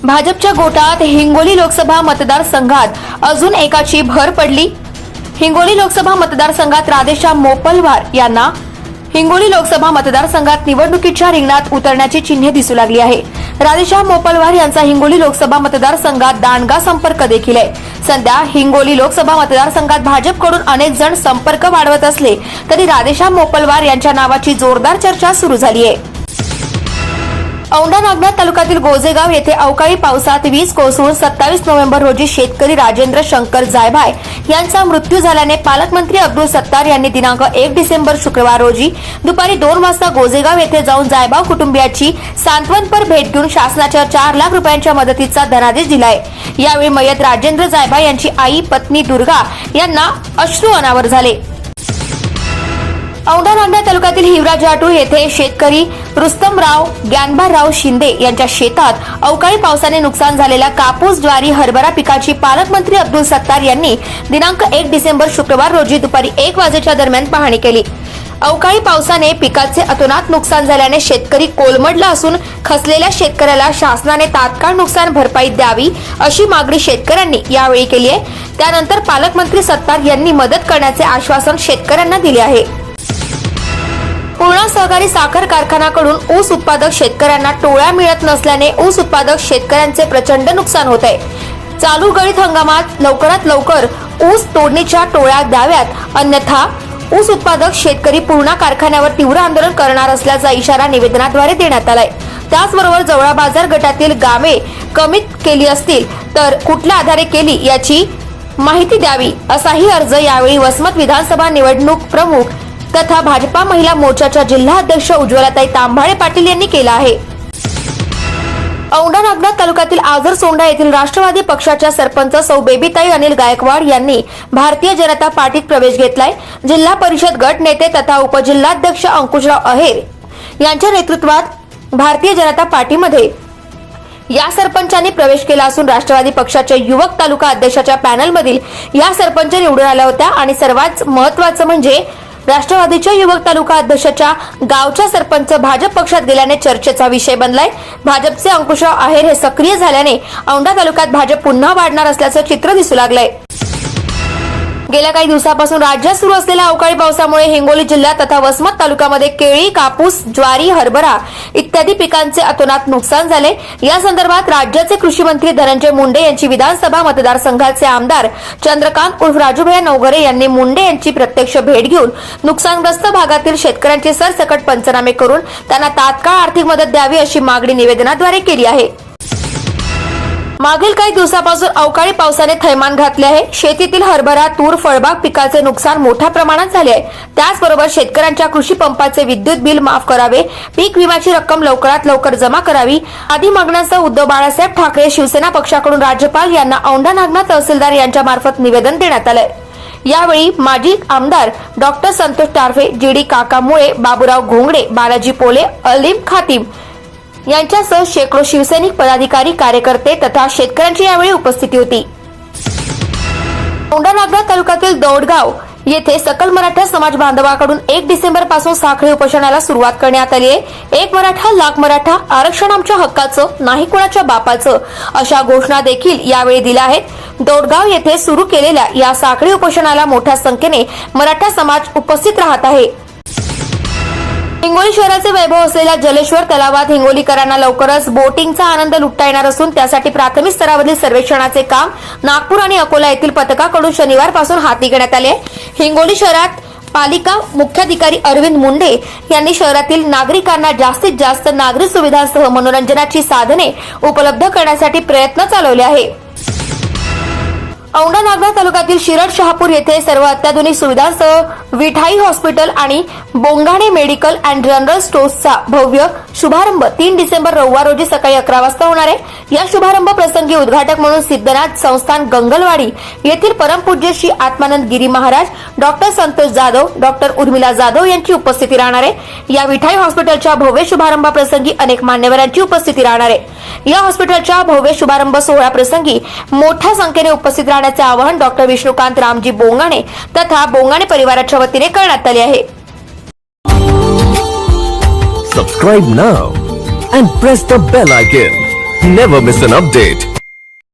भाजपच्या गोटात हिंगोली लोकसभा मतदारसंघात अजून एकाची भर पडली। हिंगोली लोकसभा मतदारसंघात राधेश्याम मोपलवार यांना हिंगोली लोकसभा मतदारसंघात निवडणुकीच्या रिंगणात उतरण्याची चिन्हे दिसू लागली आहे। राधेश्याम मोपलवार यांचा हिंगोली लोकसभा मतदारसंघात दांडगा संपर्क देखील आहे। सध्या हिंगोली लोकसभा मतदारसंघात भाजपकडून अनेक जण संपर्क वाढवत असले तरी राधेश्याम मोपलवार यांच्या नावाची जोरदार चर्चा सुरू झाली आहे। औंढा नागनाथ तालुक्यातील गोजेगाव येथे अवकाळी पावसात वीज कोसळून 27 नोव्हेंबर रोजी शेतकरी राजेंद्र शंकर जायभाय यांचा मृत्यू झाल्याने पालकमंत्री अब्दुल सत्तार यांनी दिनांक 1 डिसेंबर शुक्रवार रोजी दुपारी 2 वाजता गोजेगाव येथे जाऊन जायभाव कुटुंबियाची सांत्वनपर भेट घेऊन शासनाच्या 4 लाख रुपयांच्या मदतीचा धनादेश दिलाय। यावेळी मयत राजेंद्र जायभाय यांची आई पत्नी दुर्गा यांना अश्रू अनावर झाले। औंढा नागनाथ तालुक्यातील हिवरा जाटू येथे शेतकरी रुस्तमराव ज्ञानभाराव शिंदे यांच्या शेतात अवकाळी पावसाने नुकसान झालेल्या कापूस, ज्वारी, हरभरा पिकाची पालकमंत्री अब्दुल सत्तार यांनी दिनांक 1 डिसेंबर शुक्रवार रोजी दुपारी 1 वाजेच्या दरम्यान पाहणी केली। अवकाळी पावसाने पिकाचे अतोनात नुकसान झाल्याने शेतकरी कोलमडला असून खचलेल्या शेतकऱ्याला शासनाने तात्काळ नुकसान भरपाई द्यावी अशी मागणी शेतकऱ्यांनी यावेळी केली आहे। त्यानंतर पालकमंत्री सत्तार यांनी मदत करण्याचे आश्वासन शेतकऱ्यांना दिले आहे। पूर्णा सहकारी साखर कारखान्याकडून ऊस उत्पादक शेतकऱ्यांना टोळ्या मिळत नसल्याने ऊस उत्पादक शेतकऱ्यांचे प्रचंड नुकसान होत आहे। चालू गळीत हंगामात लवकरात लवकर ऊस तोडणीच्या टोळ्या द्याव्यात, अन्यथा ऊस उत्पादक शेतकरी पूर्णा कारखान्यावर तीव्र आंदोलन करणार असल्याचा इशारा निवेदनाद्वारे देण्यात आलाय। त्याचबरोबर जवळा बाजार गटातील गावे कमीत केली असतील तर कुठल्या आधारे केली याची माहिती द्यावी असाही अर्ज यावेळी वसमत विधानसभा निवडणूक प्रमुख तथा भाजपा महिला मोर्चाच्या जिल्हा अध्यक्ष उज्ज्वलाताई तांभाळे पाटील यांनी केला आहे। औंढा नागनाथ तालुक्यातील आझरसोंडा येथील राष्ट्रवादी पक्षाच्या सरपंच सौ बेबीताई अनिल गायकवाड यांनी भारतीय जनता पार्टीत प्रवेश घेतलाय। जिल्हा परिषद गट नेते तथा उपजिल्हाध्यक्ष अंकुशराव अहेर यांच्या नेतृत्वात भारतीय जनता पार्टीमध्ये या सरपंचांनी प्रवेश केला असून राष्ट्रवादी पक्षाच्या युवक तालुका अध्यक्षाच्या पॅनलमधील या सरपंच निवडून आल्या होत्या आणि सर्वात महत्त्वाचं म्हणजे राष्ट्रवादीच्या युवक तालुका अध्यक्षाच्या गावच्या सरपंच भाजप पक्षात गेल्याने चर्चेचा विषय बनलाय। भाजपचे अंकुशराव अहेर हे सक्रिय झाल्याने औंढा तालुक्यात भाजप पुन्हा वाढणार असल्याचं चित्र दिसू लागलंय। गेल्या काही दिवसांपासून राज्यात सुरू असलेल्या अवकाळी पावसामुळे हिंगोली जिल्ह्यात तथा वसमत तालुक्यामध्ये केळी, कापूस, ज्वारी, हरभरा इत्यादी पिकांचे अतोनात नुकसान झाले। या संदर्भात राज्याचे कृषी मंत्री धनंजय मुंडे यांची विधानसभा मतदारसंघाचे आमदार चंद्रकांत उर्फ राजूभाई नवघरे यांनी मुंडे यांची प्रत्यक्ष भेट घेऊन नुकसानग्रस्त भागातील शेतकऱ्यांचे सरसकट पंचनामे करून त्यांना तात्काळ आर्थिक मदत द्यावी अशी मागणी निवेदनाद्वारे केली आहे। मागील काही दिवसापासून अवकाळी पावसाने थैमान घातले आहे। शेतीतील हरभरा, तूर, फळबाग पिकाचे नुकसान मोठ्या प्रमाणात झाले आहे। त्याचबरोबर शेतकऱ्यांच्या कृषी पंपाचे विद्युत बिल माफ करावे, पीक विम्याची रक्कम लवकरात लवकर जमा करावी आदी मागण्यांसह उद्धव बाळासाहेब ठाकरे शिवसेना पक्षाकडून राज्यपाल यांना औंढा नागनाथ तहसीलदार यांच्या मार्फत निवेदन देण्यात आले। यावेळी माजी आमदार डॉक्टर संतोष टारफे, जीडी काका मुळे, बाबूराव घोंगडे, बालाजी पोले, अलीम खातीम यांच्यासह शेकडो शिवसैनिक पदाधिकारी, कार्यकर्ते तथा शेतकऱ्यांची यावेळी उपस्थिती होती। औंढा नागनाथ तालुक्यातील दौडगाव येथे सकल मराठा समाज बांधवाकडून 1 डिसेंबर पासून साखळी उपोषणाला सुरुवात करण्यात आली आहे। एक मराठा लाख मराठा, आरक्षण आमच्या हक्काचं, नाही कोणाच्या बापाचं अशा घोषणा देखील यावेळी दिल्या आहेत। दौडगाव येथे सुरू केलेल्या या साखळी उपोषणाला मोठ्या संख्येने मराठा समाज उपस्थित राहत आहे। हिंगोली शहराचे वैभव असलेल्या जलेश्वर तलावात हिंगोलीकरांना लवकरच बोटिंगचा आनंद लुटता येणार असून त्यासाठी प्राथमिक स्तरावरील सर्वेक्षणाचे काम नागपूर आणि अकोला येथील पथकाकडून शनिवारपासून हाती घेण्यात आले। हिंगोली शहरात पालिका मुख्याधिकारी अरविंद मुंडे यांनी शहरातील नागरिकांना जास्तीत जास्त नागरी सुविधांसह मनोरंजनाची साधने उपलब्ध करण्यासाठी प्रयत्न चालवले आहे। औंढा नागनाथ तालुक्यातील शिरड शहापूर येथे सर्व अत्याधुनिक सुविधांसह विठाई हॉस्पिटल आणि बोंगाणे मेडिकल अँड जनरल स्टोर्सचा भव्य शुभारंभ 3 डिसेंबर रविवार रोजी सकाळी 11 वाजता होणार आहे। या शुभारंभ प्रसंगी उद्घाटक म्हणून सिद्धनाथ संस्थान गंगलवाडी येथील परमपूज्य श्री आत्मानंद गिरी महाराज, डॉक्टर संतोष जाधव, डॉक्टर उर्मिला जाधव यांची उपस्थिती राहणार आहे। या विठाई हॉस्पिटलच्या भव्य शुभारंभ प्रसंगी अनेक मान्यवरांची उपस्थिती राहणार आहे। या हॉस्पिटलच्या भव्य शुभारंभ सोहळा प्रसंगी मोठ्या संख्येने उपस्थित राहण्याचे आवाहन डॉक्टर विष्णुकांत रामजी बोंगाणे तथा बोंगाणे परिवाराच्या वतीने करण्यात आले आहे। Subscribe now and press the bell icon. Never miss an update.